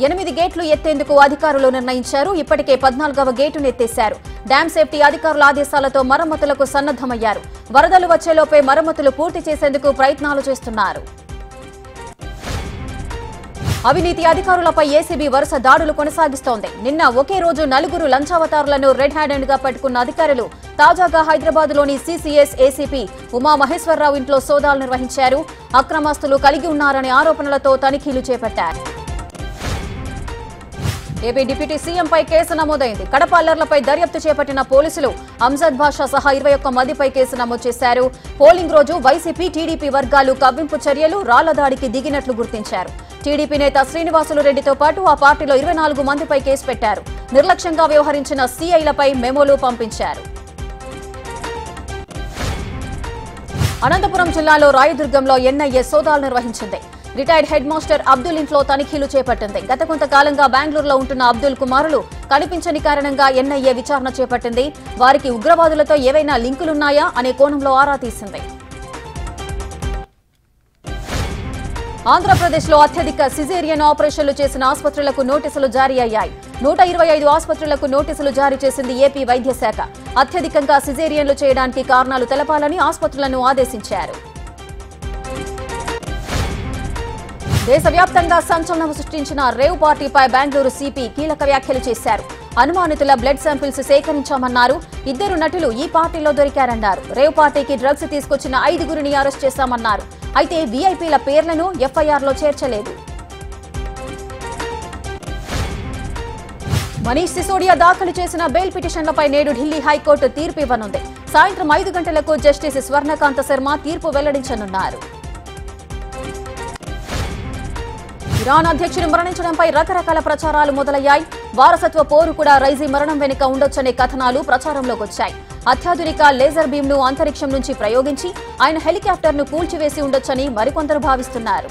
8 గేట్లు ఎత్తేందుకు అధికారులు నిర్ణయించారు. ఇప్పటికే 14వ గేటును ఎత్తేశారు. డ్యాం సేఫ్టీ అధికారుల ఆదేశాలతో మరమ్మతులకు సన్నద్దమయ్యారు. వరదలు వచ్చేలోపే మరమ్మతులు పూర్తి చేసేందుకు ప్రయత్నాలు చేస్తున్నారు. అవినీతి అధికారులపై ఏసీబీ వరుస దాడులు కొనసాగిస్తోంది. నిన్న ఒకే రోజు 4 లంచావతారులను రెడ్ హ్యాండెడ్ గా పట్టుకున్న అధికారులు తాజాగా హైదరాబాద్లోని సీసీఎస్ ఏసీపీ ఉమామహేశ్వరరావు ఇంట్లో సోదాలు నిర్వహించారు. అక్రమాస్తులు కలిగి ఉన్నారనే ఆరోపణలతో తనిఖీలు చేపట్టారు. ఏపీ డిప్యూటీ సీఎంపై కేసు నమోదైంది. కడప అల్లర్లపై దర్యాప్తు చేపట్టిన పోలీసులు అంజద్ బాషా సహా 21 మందిపై కేసు నమోదు చేశారు. పోలింగ్ రోజు వైసీపీ టీడీపీ వర్గాలు కవ్వింపు చర్యలు, రాళ్ల దాడికి దిగినట్లు గుర్తించారు. టీడీపీ నేత శ్రీనివాసులు రెడ్డితో పాటు ఆ పార్టీలో 24 మందిపై కేసు పెట్టారు. నిర్లక్ష్యంగా వ్యవహరించిన సీఐలపై మెమోలు పంపించారు. అనంతపురం జిల్లాలో రాయదుర్గంలో ఎన్ఐఏ సోదాలు నిర్వహించింది. రిటైర్డ్ హెడ్ మాస్టర్ అబ్దుల్ ఇంట్లో తనిఖీలు చేపట్టింది. గత కొంతకాలంగా బెంగళూరులో ఉంటున్న అబ్దుల్ కుమారులు కనిపించని కారణంగా ఎన్ఐఏ విచారణ చేపట్టింది. వారికి ఉగ్రవాదులతో ఏవైనా లింకులున్నాయా అనే కోణంలో ఆరా తీసింది. ఆంధ్రప్రదేశ్లో అత్యధిక సిజేరియన్ ఆపరేషన్లు చేసిన ఆసుపత్రులకు నోటీసులు జారీ అయ్యాయి. 125 ఆసుపత్రులకు నోటీసులు జారీ చేసింది ఏపీ వైద్య శాఖ. అత్యధికంగా సిజేరియన్లు చేయడానికి కారణాలు తెలపాలని ఆసుపత్రులను ఆదేశించారు. దేశవ్యాప్తంగా సంచలనం సృష్టించిన రేవ్ పార్టీపై బెంగళూరు సిపి కీలక వ్యాఖ్యలు చేశారు. అనుమానితుల బ్లడ్ శాంపిల్స్ సేకరించామన్నారు. 2 నటులు ఈ పార్టీలో దొరికారన్నారు. రేవ్ పార్టీకి డ్రగ్స్ తీసుకొచ్చిన 5గురిని అరెస్ట్ చేశామన్నారు. అయితే వీఐపీల పేర్లను ఎఫ్ఐఆర్లో చేర్చలేదు. మనీష్ సిసోడియా దాఖలు చేసిన బెయిల్ పిటిషన్లపై నేడు ఢిల్లీ హైకోర్టు తీర్పు ఇవ్వనుంది. సాయంత్రం 5 గంటలకు జస్టిస్ స్వర్ణకాంత శర్మ తీర్పు వెల్లడించనున్నారు. ఇరాన్ అధ్యక్షుడు మరణించడంపై రకరకాల ప్రచారాలు మొదలయ్యాయి. వారసత్వ పోరు కూడా రైజీ మరణం వెనుక ఉండొచ్చనే కథనాలు ప్రచారంలోకి వచ్చాయి. అత్యాధునిక లేజర్ బీమ్ ను అంతరిక్షం నుంచి ప్రయోగించి ఆయన హెలికాప్టర్ ను కూల్చివేసి ఉండొచ్చని మరికొందరు భావిస్తున్నారు.